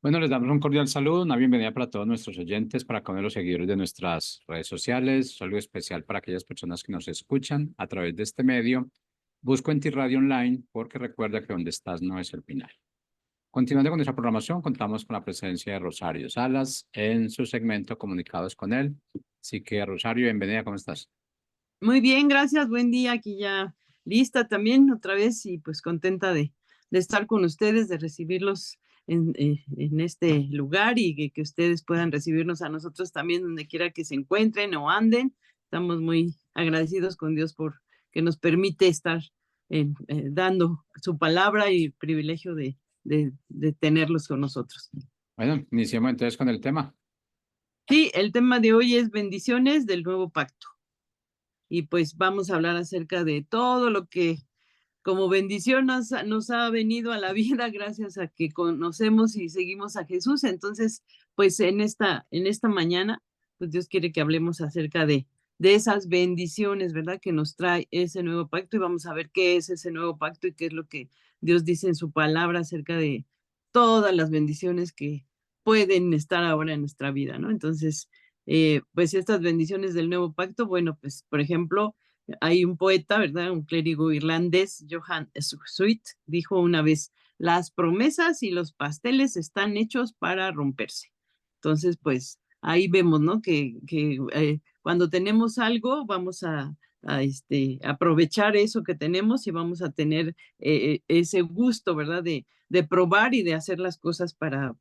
Bueno, les damos un cordial saludo, una bienvenida para todos nuestros oyentes, para cada uno de los seguidores de nuestras redes sociales, saludo especial para aquellas personas que nos escuchan a través de este medio. Busco en ti Radio Online porque recuerda que donde estás no es el final. Continuando con nuestra programación, contamos con la presencia de Rosario Salas en su segmento Comunicados con él. Así que, Rosario, bienvenida, ¿cómo estás? Muy bien, gracias. Buen día. Aquí ya lista también otra vez y pues contenta de estar con ustedes, de recibirlos en este lugar y que ustedes puedan recibirnos a nosotros también donde quiera que se encuentren o anden. Estamos muy agradecidos con Dios por que nos permite estar dando su palabra y privilegio de tenerlos con nosotros. Bueno, iniciemos entonces con el tema. Sí, el tema de hoy es bendiciones del nuevo pacto. Y pues vamos a hablar acerca de todo lo que como bendición nos ha venido a la vida gracias a que conocemos y seguimos a Jesús. Entonces, pues en esta mañana, pues Dios quiere que hablemos acerca de esas bendiciones, ¿verdad? Que nos trae ese nuevo pacto y vamos a ver qué es ese nuevo pacto y qué es lo que Dios dice en su palabra acerca de todas las bendiciones que pueden estar ahora en nuestra vida, ¿no? Entonces, pues estas bendiciones del nuevo pacto, bueno, pues por ejemplo, hay un poeta, ¿verdad? Un clérigo irlandés, Johann Sweet, dijo una vez, las promesas y los pasteles están hechos para romperse. Entonces, pues ahí vemos, ¿no? Que cuando tenemos algo, vamos a aprovechar eso que tenemos y vamos a tener ese gusto, ¿verdad? De probar y de hacer las cosas para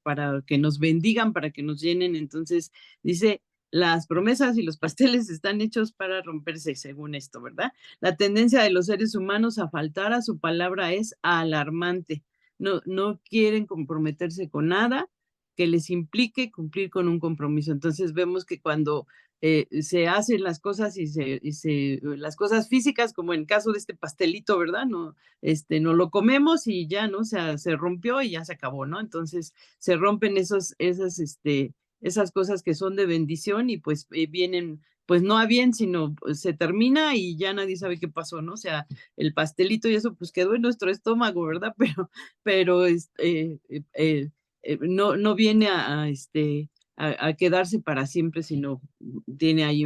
que nos bendigan, para que nos llenen. Entonces, dice, las promesas y los pasteles están hechos para romperse, según esto, ¿verdad? La tendencia de los seres humanos a faltar a su palabra es alarmante. No quieren comprometerse con nada que les implique cumplir con un compromiso. Entonces vemos que cuando se hacen las cosas las cosas físicas, como en el caso de este pastelito, ¿verdad? No lo comemos y ya, ¿no? O sea, se rompió y ya se acabó, ¿no? Entonces se rompen esas cosas que son de bendición y pues vienen, pues no a bien, sino pues, se termina y ya nadie sabe qué pasó, ¿no? O sea, el pastelito y eso pues quedó en nuestro estómago, ¿verdad? Pero no viene a quedarse para siempre, sino tiene ahí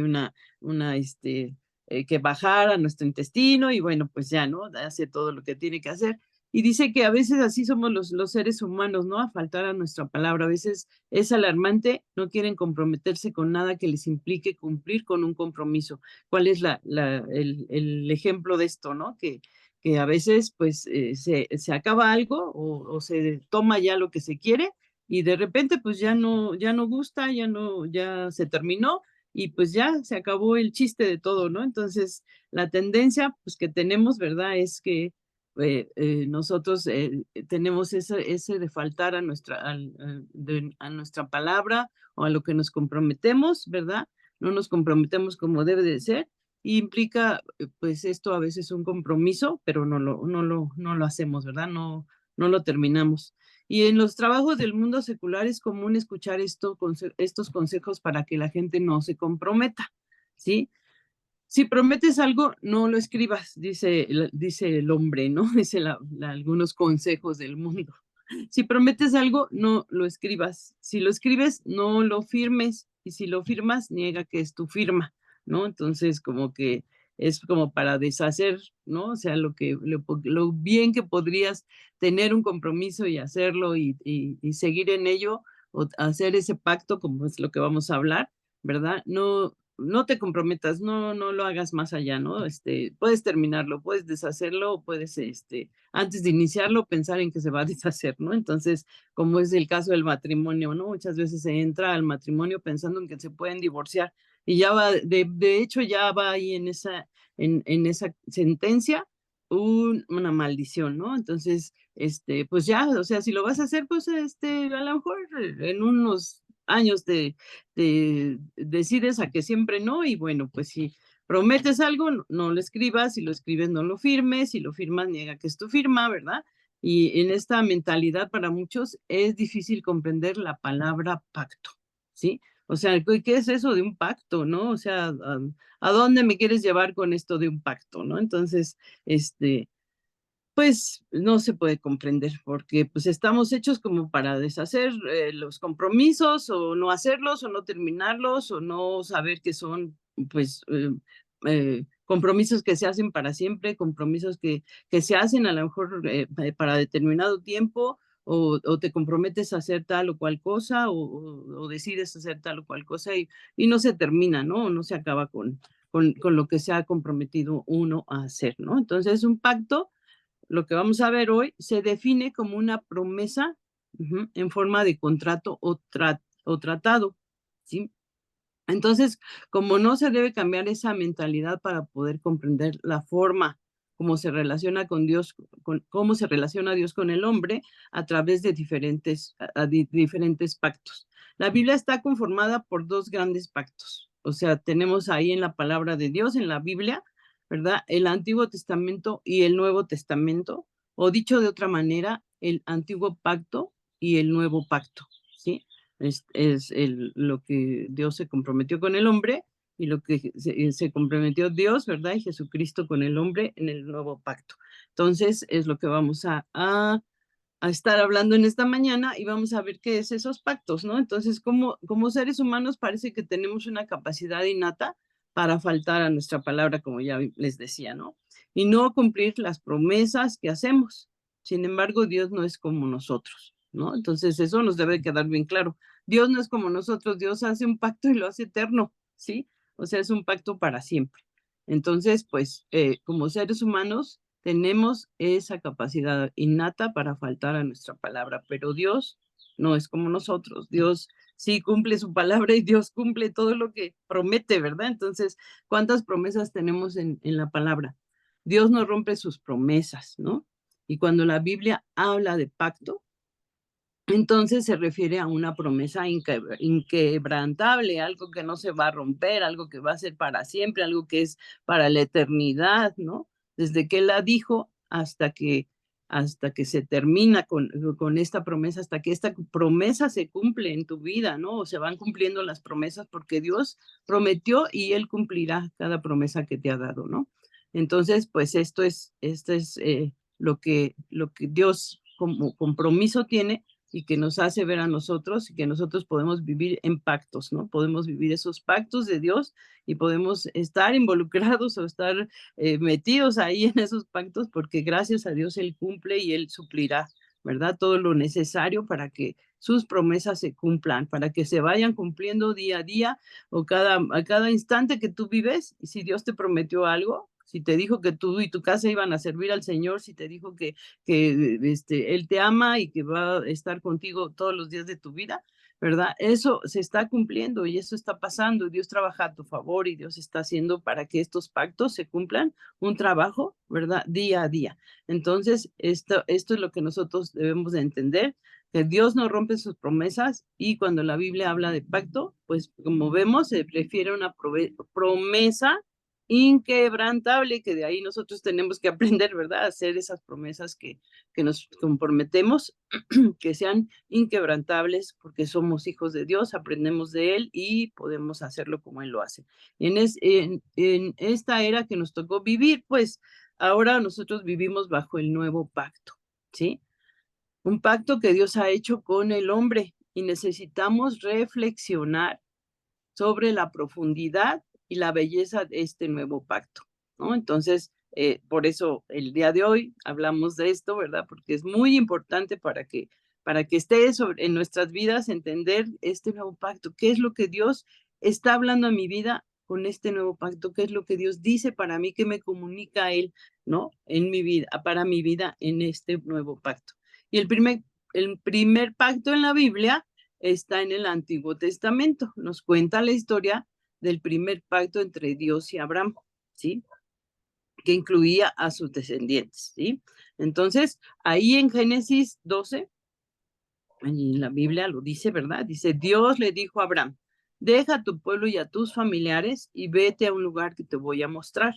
que bajar a nuestro intestino y bueno, pues ya, ¿no? Hace todo lo que tiene que hacer. Y dice que a veces así somos los seres humanos, ¿no? A faltar a nuestra palabra. A veces es alarmante, no quieren comprometerse con nada que les implique cumplir con un compromiso. ¿Cuál es el ejemplo de esto, no? Que a veces pues se acaba algo o se toma ya lo que se quiere y de repente pues ya no gusta, ya se terminó y pues ya se acabó el chiste de todo, ¿no? Entonces la tendencia pues que tenemos, ¿verdad? Es que nosotros tenemos ese de faltar a nuestra palabra o a lo que nos comprometemos, ¿verdad? No nos comprometemos como debe de ser. Y implica, pues esto a veces un compromiso, pero no lo hacemos, ¿verdad? No lo terminamos. Y en los trabajos del mundo secular es común escuchar estos consejos para que la gente no se comprometa, ¿sí? Si prometes algo, no lo escribas, dice el hombre, ¿no? Dice algunos consejos del mundo. Si prometes algo, no lo escribas. Si lo escribes, no lo firmes. Y si lo firmas, niega que es tu firma, ¿no? Entonces, como que es como para deshacer, ¿no? O sea, lo bien que podrías tener un compromiso y hacerlo y seguir en ello, o hacer ese pacto, como es lo que vamos a hablar, ¿verdad? No te comprometas, no lo hagas más allá, ¿no? Puedes terminarlo, puedes deshacerlo, o puedes, antes de iniciarlo, pensar en que se va a deshacer, ¿no? Entonces, como es el caso del matrimonio, ¿no? Muchas veces se entra al matrimonio pensando en que se pueden divorciar y ya va, de hecho, ya va ahí en esa sentencia una maldición, ¿no? Entonces, pues ya, o sea, si lo vas a hacer, pues, a lo mejor en unos años te decides a que siempre no, y bueno, pues si prometes algo, no lo escribas, si lo escribes, no lo firmes, si lo firmas, niega que es tu firma, ¿verdad? Y en esta mentalidad para muchos es difícil comprender la palabra pacto, ¿sí? O sea, ¿qué es eso de un pacto, no? O sea, ¿a dónde me quieres llevar con esto de un pacto, no? Entonces, este, pues no se puede comprender porque pues estamos hechos como para deshacer los compromisos o no hacerlos o no terminarlos o no saber que son pues compromisos que se hacen para siempre, compromisos que se hacen a lo mejor para determinado tiempo o te comprometes a hacer tal o cual cosa o decides hacer tal o cual cosa y no se termina, ¿no? O no se acaba con lo que se ha comprometido uno a hacer, ¿no? Entonces un pacto, lo que vamos a ver hoy, se define como una promesa en forma de contrato o tratado, ¿sí? Entonces, como no se debe cambiar esa mentalidad para poder comprender la forma como se relaciona con Dios, cómo se relaciona Dios con el hombre a través de diferentes pactos. La Biblia está conformada por dos grandes pactos. O sea, tenemos ahí en la palabra de Dios, en la Biblia, ¿verdad? El Antiguo Testamento y el Nuevo Testamento, o dicho de otra manera, el Antiguo Pacto y el Nuevo Pacto, ¿sí? Lo que Dios se comprometió con el hombre y lo que se comprometió Dios, ¿verdad? Y Jesucristo con el hombre en el nuevo pacto. Entonces, es lo que vamos a estar hablando en esta mañana y vamos a ver qué es esos pactos, ¿no? Entonces, como seres humanos parece que tenemos una capacidad innata para faltar a nuestra palabra, como ya les decía, ¿no? Y no cumplir las promesas que hacemos. Sin embargo, Dios no es como nosotros, ¿no? Entonces, eso nos debe quedar bien claro. Dios no es como nosotros, Dios hace un pacto y lo hace eterno, ¿sí? O sea, es un pacto para siempre. Entonces, pues, como seres humanos, tenemos esa capacidad innata para faltar a nuestra palabra, pero Dios no es como nosotros. Dios sí cumple su palabra y Dios cumple todo lo que promete, ¿verdad? Entonces, ¿cuántas promesas tenemos en la palabra? Dios no rompe sus promesas, ¿no? Y cuando la Biblia habla de pacto, entonces se refiere a una promesa inquebrantable, algo que no se va a romper, algo que va a ser para siempre, algo que es para la eternidad, ¿no? Desde que Él la dijo hasta que se termina con esta promesa, hasta que esta promesa se cumple en tu vida, ¿no? O se van cumpliendo las promesas porque Dios prometió y Él cumplirá cada promesa que te ha dado, ¿no? Entonces, pues esto es lo que Dios como compromiso tiene y que nos hace ver a nosotros y que nosotros podemos vivir en pactos, ¿no? Podemos vivir esos pactos de Dios y podemos estar involucrados o estar metidos ahí en esos pactos porque gracias a Dios Él cumple y Él suplirá, ¿verdad? Todo lo necesario para que sus promesas se cumplan, para que se vayan cumpliendo día a día o a cada instante que tú vives. Y si Dios te prometió algo, si te dijo que tú y tu casa iban a servir al Señor, si te dijo que Él te ama y que va a estar contigo todos los días de tu vida, ¿verdad? Eso se está cumpliendo y eso está pasando. Dios trabaja a tu favor y Dios está haciendo para que estos pactos se cumplan un trabajo, ¿verdad? Día a día. Entonces, esto es lo que nosotros debemos de entender, que Dios no rompe sus promesas y cuando la Biblia habla de pacto, pues como vemos, se refiere a una promesa inquebrantable, que de ahí nosotros tenemos que aprender, ¿verdad? A hacer esas promesas que nos comprometemos, que sean inquebrantables, porque somos hijos de Dios, aprendemos de Él y podemos hacerlo como Él lo hace. En esta era que nos tocó vivir, pues ahora nosotros vivimos bajo el nuevo pacto, ¿sí? Un pacto que Dios ha hecho con el hombre y necesitamos reflexionar sobre la profundidad y la belleza de este nuevo pacto, ¿no? Entonces, por eso el día de hoy hablamos de esto, ¿verdad? Porque es muy importante para que esté en nuestras vidas entender este nuevo pacto. ¿Qué es lo que Dios está hablando a mi vida con este nuevo pacto? ¿Qué es lo que Dios dice para mí? ¿Qué me comunica a Él, ¿no? En mi vida, para mi vida en este nuevo pacto. Y el primer pacto en la Biblia está en el Antiguo Testamento. Nos cuenta la historia del primer pacto entre Dios y Abraham, ¿sí? Que incluía a sus descendientes, ¿sí? Entonces, ahí en Génesis 12, en la Biblia lo dice, ¿verdad? Dice, Dios le dijo a Abraham, deja a tu pueblo y a tus familiares y vete a un lugar que te voy a mostrar.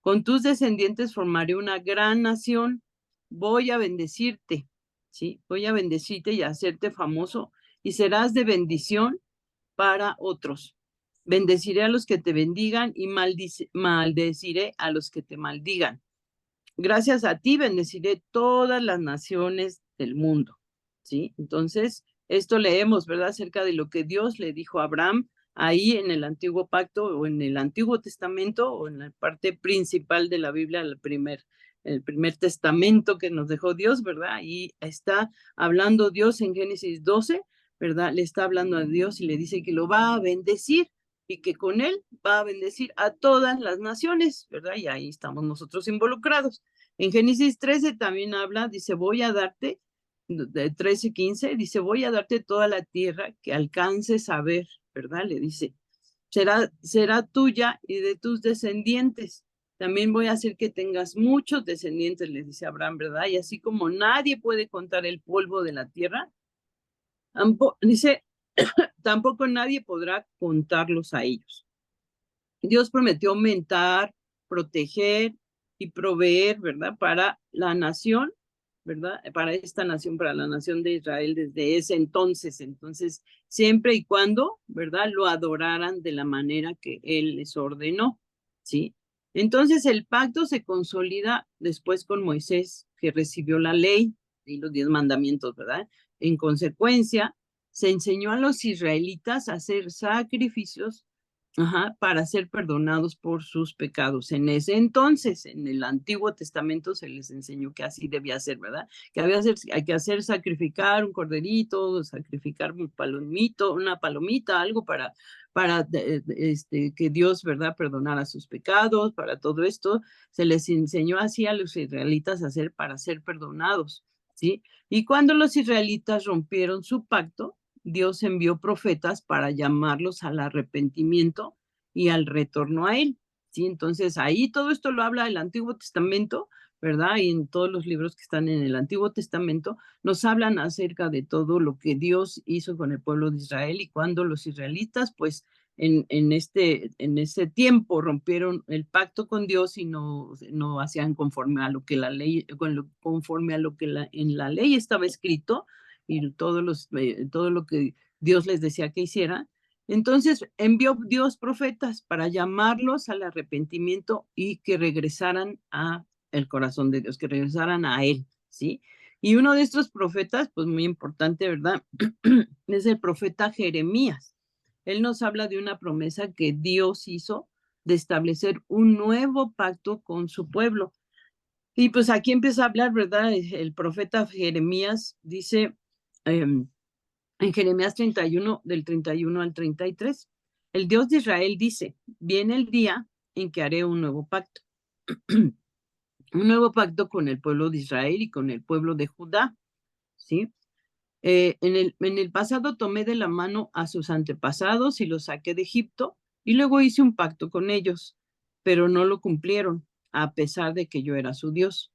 Con tus descendientes formaré una gran nación, voy a bendecirte, ¿sí? Voy a bendecirte y a hacerte famoso y serás de bendición para otros. Bendeciré a los que te bendigan y maldeciré a los que te maldigan. gracias a ti bendeciré todas las naciones del mundo, ¿sí? Entonces, esto leemos, ¿verdad? Acerca de lo que Dios le dijo a Abraham ahí en el Antiguo Pacto o en el Antiguo Testamento o en la parte principal de la Biblia, el primer testamento que nos dejó Dios, ¿verdad? Y está hablando Dios en Génesis 12, ¿verdad? Le está hablando a Dios y le dice que lo va a bendecir y que con él va a bendecir a todas las naciones, ¿verdad? Y ahí estamos nosotros involucrados. En Génesis 13 también habla, dice, voy a darte, de 13:15, dice, voy a darte toda la tierra que alcances a ver, ¿verdad? Le dice, será tuya y de tus descendientes. También voy a hacer que tengas muchos descendientes, le dice Abraham, ¿verdad? Y así como nadie puede contar el polvo de la tierra, dice, tampoco nadie podrá contarlos a ellos. Dios prometió aumentar, proteger y proveer, ¿verdad? Para la nación, ¿verdad? Para esta nación, para la nación de Israel desde ese entonces. Entonces, siempre y cuando, ¿verdad? Lo adoraran de la manera que Él les ordenó, ¿sí? Entonces, el pacto se consolida después con Moisés, que recibió la ley y los 10 mandamientos, ¿verdad? En consecuencia, se enseñó a los israelitas a hacer sacrificios, para ser perdonados por sus pecados. En ese entonces, en el Antiguo Testamento, se les enseñó que así debía ser, ¿verdad? Que hay que hacer sacrificar un corderito, sacrificar un palomito, una palomita, algo para que Dios, ¿verdad?, perdonara sus pecados, para todo esto. Se les enseñó así a los israelitas a hacer para ser perdonados, ¿sí? Y cuando los israelitas rompieron su pacto, Dios envió profetas para llamarlos al arrepentimiento y al retorno a Él, ¿sí? Entonces, ahí todo esto lo habla el Antiguo Testamento, ¿verdad? Y en todos los libros que están en el Antiguo Testamento nos hablan acerca de todo lo que Dios hizo con el pueblo de Israel y cuando los israelitas, pues, en ese tiempo rompieron el pacto con Dios y no hacían conforme a lo que la ley, conforme a lo que en la ley estaba escrito, y todo lo que Dios les decía que hicieran. Entonces envió Dios profetas para llamarlos al arrepentimiento y que regresaran a el corazón de Dios, que regresaran a Él, ¿sí? Y uno de estos profetas, pues muy importante, ¿verdad? Es el profeta Jeremías. Él nos habla de una promesa que Dios hizo de establecer un nuevo pacto con su pueblo. Y pues aquí empieza a hablar, ¿verdad? El profeta Jeremías dice, en Jeremías 31, del 31 al 33, el Dios de Israel dice, viene el día en que haré un nuevo pacto, un nuevo pacto con el pueblo de Israel y con el pueblo de Judá, ¿sí? En el pasado tomé de la mano a sus antepasados y los saqué de Egipto y luego hice un pacto con ellos, pero no lo cumplieron, a pesar de que yo era su Dios.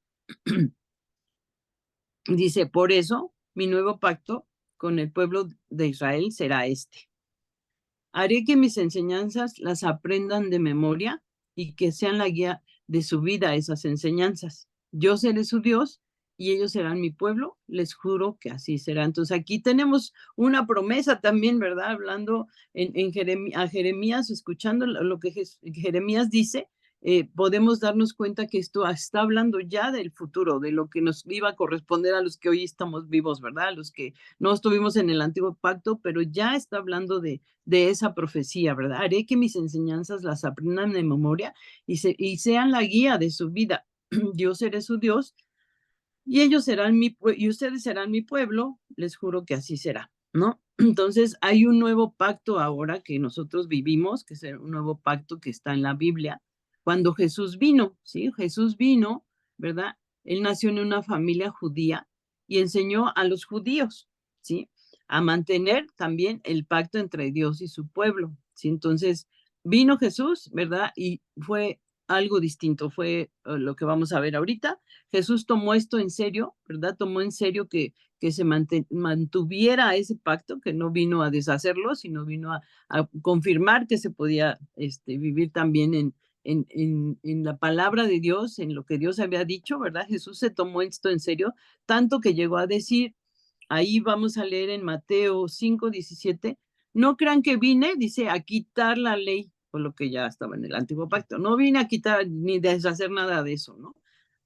Dice, por eso mi nuevo pacto con el pueblo de Israel será este. Haré que mis enseñanzas las aprendan de memoria y que sean la guía de su vida esas enseñanzas. Yo seré su Dios y ellos serán mi pueblo. Les juro que así será. Entonces aquí tenemos una promesa también, ¿verdad? Hablando a Jeremías, escuchando lo que Jeremías dice, podemos darnos cuenta que esto está hablando ya del futuro, de lo que nos iba a corresponder a los que hoy estamos vivos, ¿verdad? A los que no estuvimos en el antiguo pacto, pero ya está hablando de esa profecía, ¿verdad? Haré que mis enseñanzas las aprendan de memoria y sean la guía de su vida. Yo seré su Dios y ellos serán y ustedes serán mi pueblo, les juro que así será, ¿no? Entonces hay un nuevo pacto ahora que nosotros vivimos, que es un nuevo pacto que está en la Biblia, cuando Jesús vino, ¿sí? Jesús vino, ¿verdad? Él nació en una familia judía y enseñó a los judíos, ¿sí? A mantener también el pacto entre Dios y su pueblo, ¿sí? Entonces vino Jesús, ¿verdad? Y fue algo distinto, fue lo que vamos a ver ahorita. Jesús tomó esto en serio, ¿verdad? Tomó en serio que se mantuviera ese pacto, que no vino a deshacerlo, sino vino a confirmar que se podía vivir también en la palabra de Dios, en lo que Dios había dicho, ¿verdad? Jesús se tomó esto en serio, tanto que llegó a decir, ahí vamos a leer en Mateo 5:17, no crean que vine, dice, a quitar la ley, por lo que ya estaba en el antiguo pacto. No vine a quitar ni deshacer nada de eso, ¿no?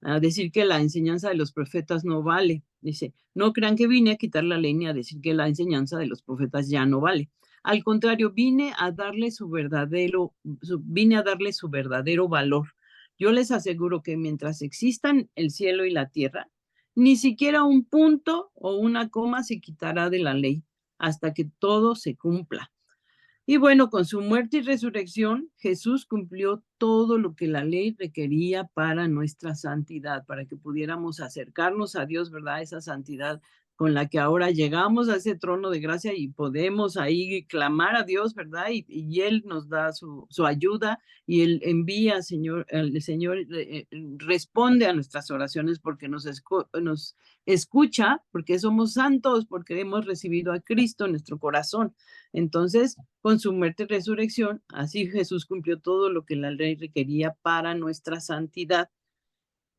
a decir que la enseñanza de los profetas no vale. Dice, no crean que vine a quitar la ley ni a decir que la enseñanza de los profetas ya no vale. Al contrario, vine a darle su verdadero valor. Yo les aseguro que mientras existan el cielo y la tierra, ni siquiera un punto o una coma se quitará de la ley hasta que todo se cumpla. Y bueno, con su muerte y resurrección, Jesús cumplió todo lo que la ley requería para nuestra santidad, para que pudiéramos acercarnos a Dios, ¿verdad? Esa santidad con la que ahora llegamos a ese trono de gracia y podemos ahí clamar a Dios, ¿verdad? Y Él nos da su ayuda y Él envía, Señor, el Señor responde a nuestras oraciones porque nos escucha, porque somos santos, porque hemos recibido a Cristo en nuestro corazón. Entonces, con su muerte y resurrección, así Jesús cumplió todo lo que la ley requería para nuestra santidad.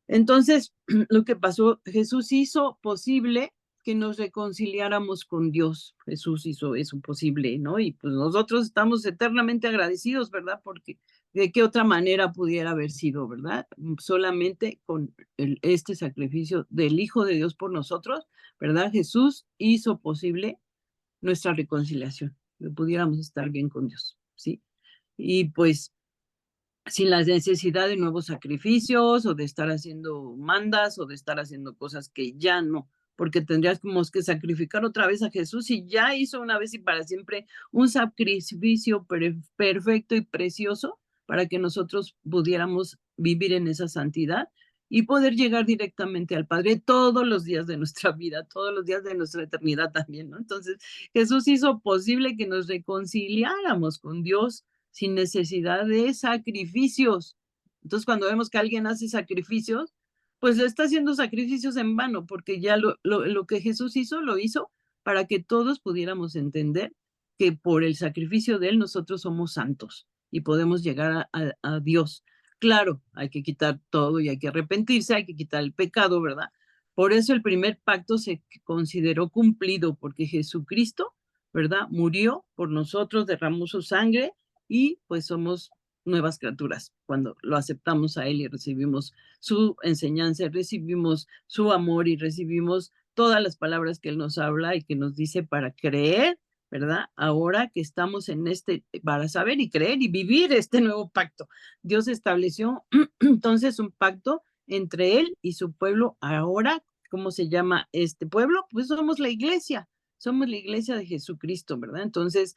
Entonces, lo que pasó, Jesús hizo posible que nos reconciliáramos con Dios. Jesús hizo eso posible, ¿no? Y pues nosotros estamos eternamente agradecidos, ¿verdad? Porque de qué otra manera pudiera haber sido, ¿verdad? Solamente con este sacrificio del Hijo de Dios por nosotros, ¿verdad? Jesús hizo posible nuestra reconciliación, que pudiéramos estar bien con Dios, ¿sí? Y pues sin la necesidad de nuevos sacrificios o de estar haciendo mandas o de estar haciendo cosas que ya no, porque tendríamos que sacrificar otra vez a Jesús y ya hizo una vez y para siempre un sacrificio perfecto y precioso para que nosotros pudiéramos vivir en esa santidad y poder llegar directamente al Padre todos los días de nuestra vida, todos los días de nuestra eternidad también, ¿no? Entonces, Jesús hizo posible que nos reconciliáramos con Dios sin necesidad de sacrificios. Entonces, cuando vemos que alguien hace sacrificios, pues está haciendo sacrificios en vano, porque ya lo que Jesús hizo, lo hizo para que todos pudiéramos entender que por el sacrificio de Él nosotros somos santos y podemos llegar a Dios. Claro, hay que quitar todo y hay que arrepentirse, hay que quitar el pecado, ¿verdad? Por eso el primer pacto se consideró cumplido, porque Jesucristo, ¿verdad? Murió por nosotros, derramó su sangre y pues somos nuevas criaturas cuando lo aceptamos a Él y recibimos su enseñanza, recibimos su amor y recibimos todas las palabras que Él nos habla y que nos dice para creer, ¿verdad? Ahora que estamos en para saber y creer y vivir este nuevo pacto. Dios estableció entonces un pacto entre Él y su pueblo. Ahora, ¿cómo se llama este pueblo? Pues somos la iglesia de Jesucristo, ¿verdad? Entonces,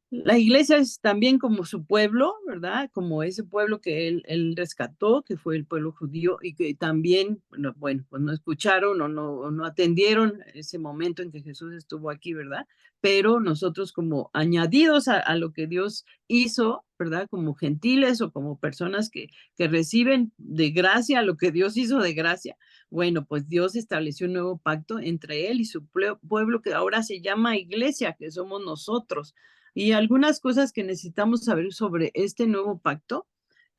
la iglesia es también como su pueblo, ¿verdad? Como ese pueblo que él rescató, que fue el pueblo judío, y que también, bueno, pues no escucharon o no atendieron ese momento en que Jesús estuvo aquí, ¿verdad? Pero nosotros como añadidos a lo que Dios hizo, ¿verdad? Como gentiles o como personas que reciben de gracia lo que Dios hizo de gracia, bueno, pues Dios estableció un nuevo pacto entre Él y su pueblo que ahora se llama iglesia, que somos nosotros. Y algunas cosas que necesitamos saber sobre este nuevo pacto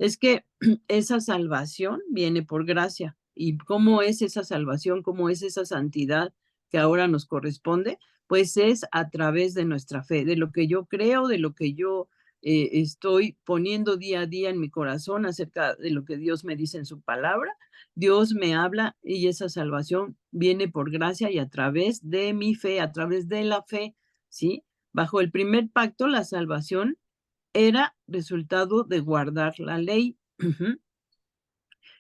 es que esa salvación viene por gracia. ¿Y cómo es esa salvación? ¿Cómo es esa santidad que ahora nos corresponde? Pues es a través de nuestra fe, de lo que yo creo, de lo que yo estoy poniendo día a día en mi corazón acerca de lo que Dios me dice en su palabra. Dios me habla y esa salvación viene por gracia y a través de mi fe, a través de la fe, ¿sí? Bajo el primer pacto, la salvación era resultado de guardar la ley,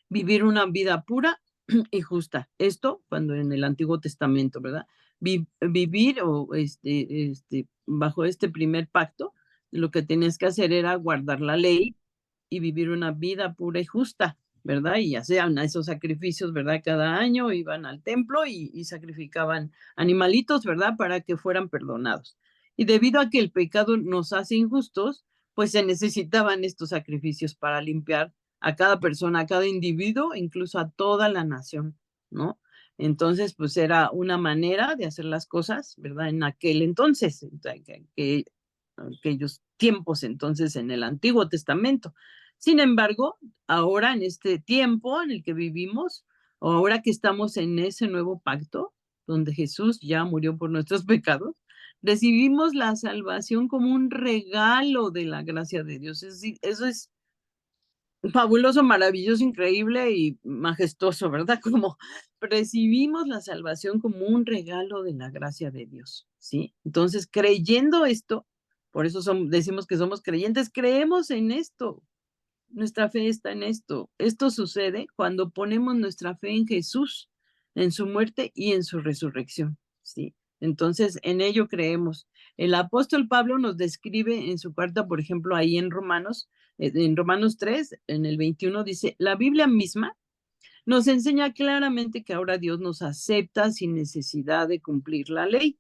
vivir una vida pura y justa. Esto cuando en el Antiguo Testamento, ¿verdad? Vivir o bajo este primer pacto, lo que tenías que hacer era guardar la ley y vivir una vida pura y justa, ¿verdad? Y hacían esos sacrificios, ¿verdad? Cada año iban al templo y sacrificaban animalitos, ¿verdad? Para que fueran perdonados. Y debido a que el pecado nos hace injustos, pues se necesitaban estos sacrificios para limpiar a cada persona, a cada individuo, incluso a toda la nación, ¿no? Entonces, pues era una manera de hacer las cosas, ¿verdad? En aquel entonces, aquellos tiempos entonces en el Antiguo Testamento. Sin embargo, ahora en este tiempo en el que vivimos, o ahora que estamos en ese nuevo pacto, donde Jesús ya murió por nuestros pecados, recibimos la salvación como un regalo de la gracia de Dios. Es decir, eso es fabuloso, maravilloso, increíble y majestuoso, ¿verdad? Como recibimos la salvación como un regalo de la gracia de Dios, ¿sí? Entonces, creyendo esto, por eso decimos que somos creyentes, creemos en esto, nuestra fe está en esto. Esto sucede cuando ponemos nuestra fe en Jesús, en su muerte y en su resurrección, ¿sí? Entonces, en ello creemos. El apóstol Pablo nos describe en su carta, por ejemplo, ahí en Romanos 3, en el 21, dice, la Biblia misma nos enseña claramente que ahora Dios nos acepta sin necesidad de cumplir la ley.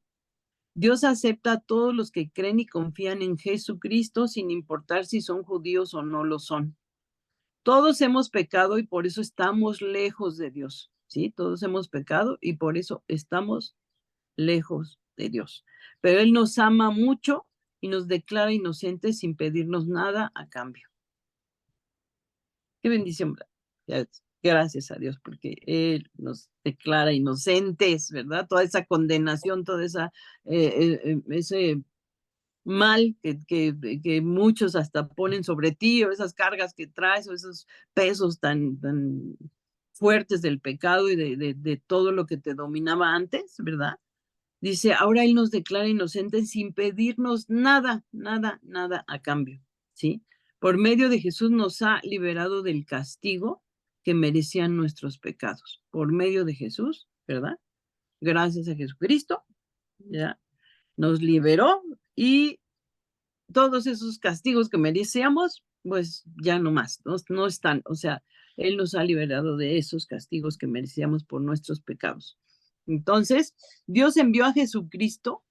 Dios acepta a todos los que creen y confían en Jesucristo sin importar si son judíos o no lo son. Todos hemos pecado y por eso estamos lejos de Dios, ¿sí? Todos hemos pecado y por eso estamos lejos de Dios. Pero Él nos ama mucho y nos declara inocentes sin pedirnos nada a cambio. Qué bendición, ¿verdad? Gracias a Dios, porque Él nos declara inocentes, ¿verdad? Toda esa condenación, toda esa, ese mal que muchos hasta ponen sobre ti, o esas cargas que traes, o esos pesos tan fuertes del pecado y de todo lo que te dominaba antes, ¿verdad? Dice, ahora Él nos declara inocentes sin pedirnos nada, nada, nada a cambio, ¿sí? Por medio de Jesús nos ha liberado del castigo que merecían nuestros pecados. Por medio de Jesús, ¿verdad? Gracias a Jesucristo, ¿ya? Nos liberó y todos esos castigos que merecíamos, pues ya no más, no están. O sea, Él nos ha liberado de esos castigos que merecíamos por nuestros pecados. Entonces, Dios envió a Jesucristo,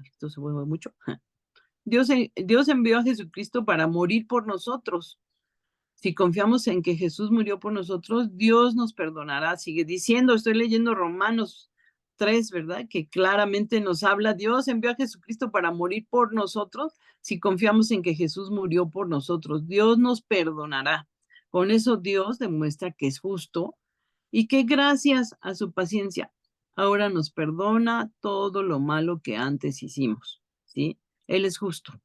esto se mueve mucho, Dios envió a Jesucristo para morir por nosotros. Si confiamos en que Jesús murió por nosotros, Dios nos perdonará. Sigue diciendo, estoy leyendo Romanos 3, ¿verdad? Que claramente nos habla, Dios envió a Jesucristo para morir por nosotros. Si confiamos en que Jesús murió por nosotros, Dios nos perdonará. Con eso Dios demuestra que es justo y que gracias a su paciencia, ahora nos perdona todo lo malo que antes hicimos, ¿sí? Él es justo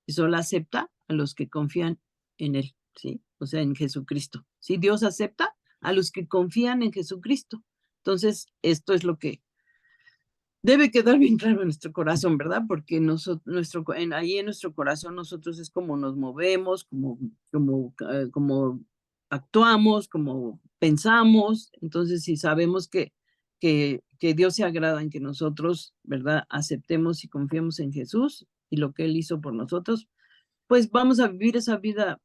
y solo acepta a los que confían en Él, ¿sí? O sea, en Jesucristo, ¿sí? Dios acepta a los que confían en Jesucristo. Entonces, esto es lo que debe quedar bien claro en nuestro corazón, ¿verdad? Porque ahí en nuestro corazón nosotros es como nos movemos, como actuamos, como pensamos. Entonces, si sabemos que Dios se agrada en que nosotros, ¿verdad? Aceptemos y confiemos en Jesús y lo que Él hizo por nosotros, pues vamos a vivir esa vida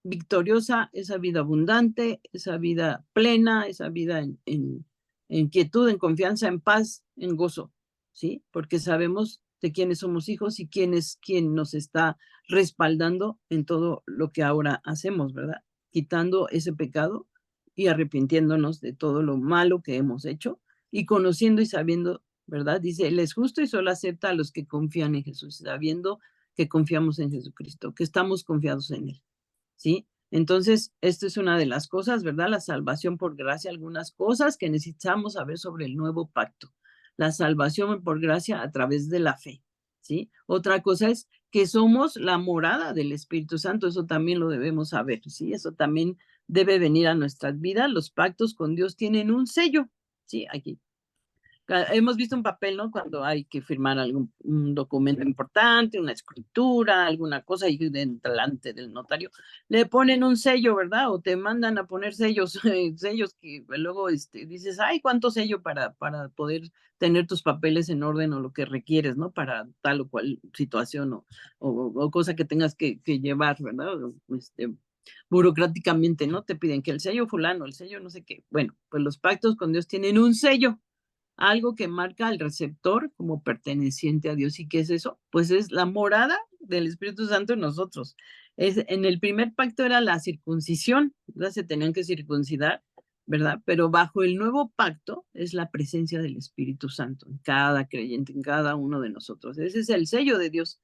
victoriosa, esa vida abundante, esa vida plena, esa vida en quietud, en confianza, en paz, en gozo, ¿sí? Porque sabemos de quiénes somos hijos y quién es quien nos está respaldando en todo lo que ahora hacemos, ¿verdad? Quitando ese pecado y arrepintiéndonos de todo lo malo que hemos hecho y conociendo y sabiendo, ¿verdad? Dice, Él es justo y solo acepta a los que confían en Jesús, sabiendo que confiamos en Jesucristo, que estamos confiados en Él. ¿Sí? Entonces, esto es una de las cosas, ¿verdad? La salvación por gracia, algunas cosas que necesitamos saber sobre el nuevo pacto. La salvación por gracia a través de la fe, ¿sí? Otra cosa es que somos la morada del Espíritu Santo, eso también lo debemos saber, ¿sí? Eso también debe venir a nuestras vidas. Los pactos con Dios tienen un sello, ¿sí? Aquí hemos visto un papel, ¿no? Cuando hay que firmar un documento importante, una escritura, alguna cosa, y delante del notario le ponen un sello, ¿verdad? O te mandan a poner sellos, sellos que luego dices, ay, ¿cuánto sello para poder tener tus papeles en orden o lo que requieres, ¿no? Para tal o cual situación o cosa que tengas que llevar, ¿verdad? Burocráticamente, ¿no? Te piden que el sello fulano, el sello no sé qué. Bueno, pues los pactos con Dios tienen un sello, algo que marca al receptor como perteneciente a Dios. ¿Y qué es eso? Pues es la morada del Espíritu Santo en nosotros. En el primer pacto era la circuncisión, ¿verdad? Se tenían que circuncidar, ¿verdad? Pero bajo el nuevo pacto es la presencia del Espíritu Santo en cada creyente, en cada uno de nosotros. Ese es el sello de Dios.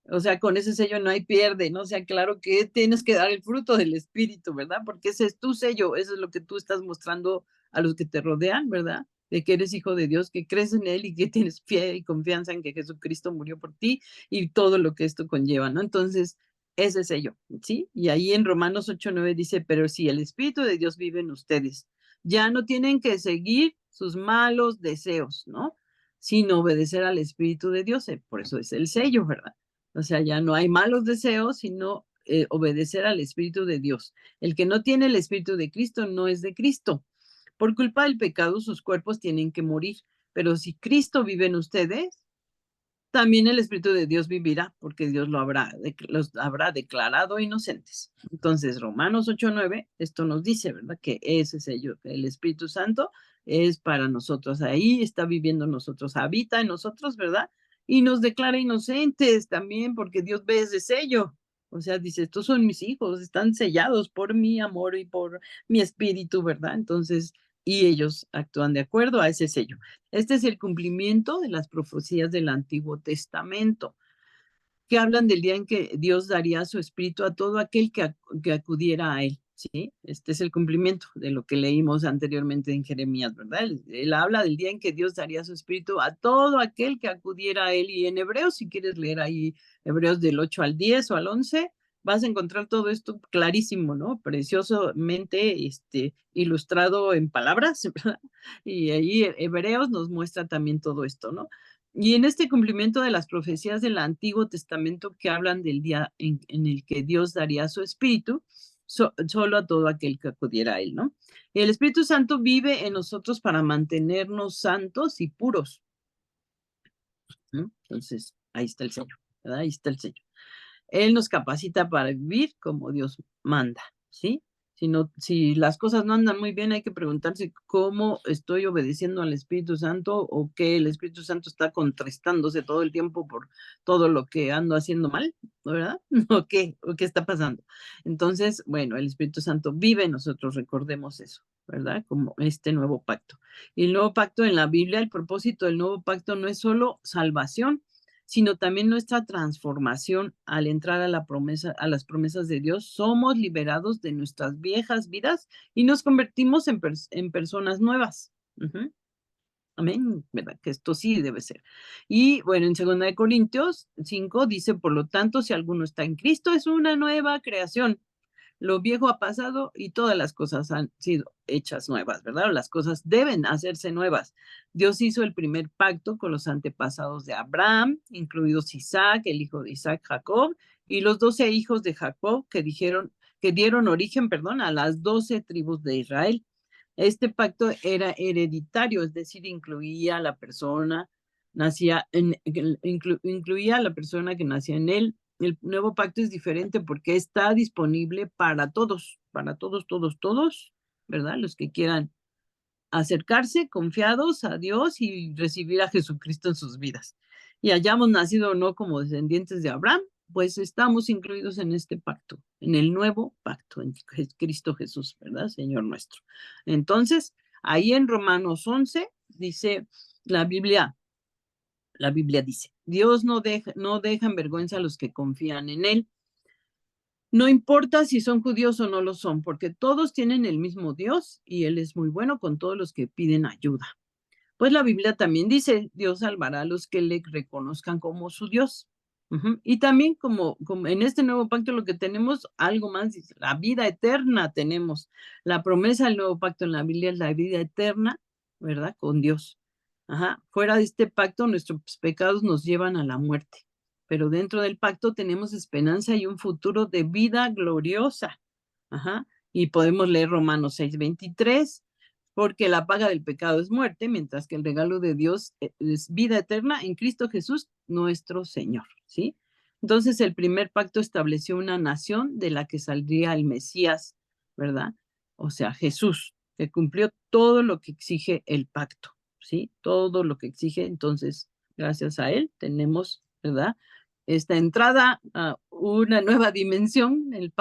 O sea, con ese sello no hay pierde, ¿no? O sea, claro que tienes que dar el fruto del Espíritu, ¿verdad? Porque ese es tu sello, eso es lo que tú estás mostrando a los que te rodean, ¿verdad? De que eres hijo de Dios, que crees en Él y que tienes fe y confianza en que Jesucristo murió por ti y todo lo que esto conlleva, ¿no? Entonces, ese sello, ¿sí? Y ahí en Romanos 8:9 dice, pero si el Espíritu de Dios vive en ustedes, ya no tienen que seguir sus malos deseos, ¿no? Sino obedecer al Espíritu de Dios, por eso es el sello, ¿verdad? O sea, ya no hay malos deseos, sino obedecer al Espíritu de Dios. El que no tiene el Espíritu de Cristo no es de Cristo. Por culpa del pecado, sus cuerpos tienen que morir, pero si Cristo vive en ustedes, también el Espíritu de Dios vivirá, porque Dios los habrá declarado inocentes. Entonces, Romanos 8:9, esto nos dice, ¿verdad? Que ese sello, el Espíritu Santo es para nosotros. Ahí está viviendo nosotros, habita en nosotros, ¿verdad? Y nos declara inocentes también, porque Dios ve ese sello. O sea, dice, estos son mis hijos, están sellados por mi amor y por mi espíritu, ¿verdad? Entonces, y ellos actúan de acuerdo a ese sello. Este es el cumplimiento de las profecías del Antiguo Testamento, que hablan del día en que Dios daría su espíritu a todo aquel que acudiera a él, ¿sí? Este es el cumplimiento de lo que leímos anteriormente en Jeremías, ¿verdad? Él habla del día en que Dios daría su espíritu a todo aquel que acudiera a él. Y en Hebreos, si quieres leer ahí Hebreos del 8 al 10 o al 11, vas a encontrar todo esto clarísimo, ¿no? Preciosamente ilustrado en palabras, ¿verdad? Y ahí Hebreos nos muestra también todo esto, ¿no? Y en este cumplimiento de las profecías del Antiguo Testamento que hablan del día en el que Dios daría su espíritu, solo a todo aquel que acudiera a él, ¿no? El Espíritu Santo vive en nosotros para mantenernos santos y puros, ¿no? Entonces, ahí está el sello, ¿verdad? Ahí está el sello. Él nos capacita para vivir como Dios manda, ¿sí? Si las cosas no andan muy bien, hay que preguntarse cómo estoy obedeciendo al Espíritu Santo o que el Espíritu Santo está contrastándose todo el tiempo por todo lo que ando haciendo mal, ¿verdad? ¿O qué está pasando? Entonces, bueno, el Espíritu Santo vive en nosotros, recordemos eso, ¿verdad? Como este nuevo pacto. Y el nuevo pacto en la Biblia, el propósito del nuevo pacto no es solo salvación, sino también nuestra transformación al entrar a las promesas de Dios. Somos liberados de nuestras viejas vidas y nos convertimos en personas nuevas. Ujú. Amén, ¿verdad? Que esto sí debe ser. Y bueno, en 2 Corintios 5 dice, por lo tanto, si alguno está en Cristo, es una nueva creación. Lo viejo ha pasado y todas las cosas han sido hechas nuevas, ¿verdad? Las cosas deben hacerse nuevas. Dios hizo el primer pacto con los antepasados de Abraham, incluidos Isaac, el hijo de Isaac, Jacob, y los 12 hijos de Jacob que dieron origen, perdón, a las 12 tribus de Israel. Este pacto era hereditario, es decir, incluía a la persona, incluía a la persona que nacía en él. El nuevo pacto es diferente porque está disponible para todos, todos, todos, ¿verdad? Los que quieran acercarse confiados a Dios y recibir a Jesucristo en sus vidas. Y hayamos nacido o no como descendientes de Abraham, pues estamos incluidos en este pacto, en el nuevo pacto, en Cristo Jesús, ¿verdad? Señor nuestro. Entonces, ahí en Romanos 11 dice la Biblia dice, Dios no deja en vergüenza a los que confían en Él. No importa si son judíos o no lo son, porque todos tienen el mismo Dios y Él es muy bueno con todos los que piden ayuda. Pues la Biblia también dice, Dios salvará a los que le reconozcan como su Dios. Y también como en este nuevo pacto lo que tenemos, algo más, dice, la vida eterna tenemos. La promesa del nuevo pacto en la Biblia es la vida eterna, ¿verdad? Con Dios. Fuera de este pacto, nuestros pecados nos llevan a la muerte, pero dentro del pacto tenemos esperanza y un futuro de vida gloriosa. Y podemos leer Romanos 6:23, porque la paga del pecado es muerte, mientras que el regalo de Dios es vida eterna en Cristo Jesús, nuestro Señor, ¿sí? Entonces, el primer pacto estableció una nación de la que saldría el Mesías, ¿verdad? O sea, Jesús, que cumplió todo lo que exige el pacto, ¿sí? Todo lo que exige. Entonces, gracias a él tenemos, ¿verdad? Esta entrada a una nueva dimensión, el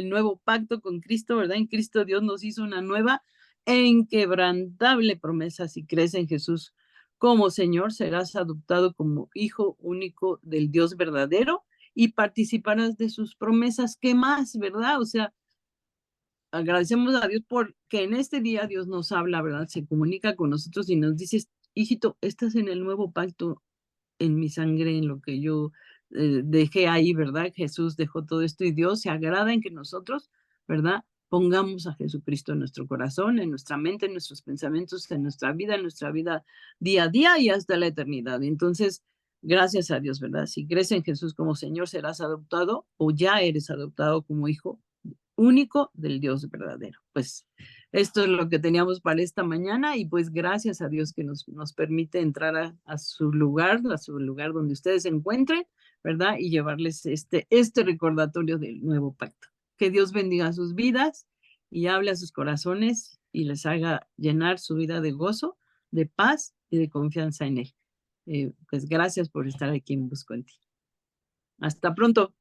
nuevo pacto con Cristo, ¿verdad? En Cristo Dios nos hizo una nueva e inquebrantable promesa. Si crees en Jesús como Señor, serás adoptado como hijo único del Dios verdadero y participarás de sus promesas. ¿Qué más, verdad? O sea, agradecemos a Dios porque en este día Dios nos habla, ¿verdad? Se comunica con nosotros y nos dice, hijito, estás en el nuevo pacto, en mi sangre, en lo que yo dejé ahí, ¿verdad? Jesús dejó todo esto y Dios se agrada en que nosotros, ¿verdad? Pongamos a Jesucristo en nuestro corazón, en nuestra mente, en nuestros pensamientos, en nuestra vida día a día y hasta la eternidad. Entonces, gracias a Dios, ¿verdad? Si crees en Jesús como Señor, serás adoptado o ya eres adoptado como hijo único del Dios verdadero. Pues esto es lo que teníamos para esta mañana y pues gracias a Dios que nos permite entrar a su lugar donde ustedes se encuentren, ¿verdad? Y llevarles este recordatorio del nuevo pacto. Que Dios bendiga sus vidas y hable a sus corazones y les haga llenar su vida de gozo, de paz y de confianza en Él. Pues gracias por estar aquí en Busco en Ti. Hasta pronto.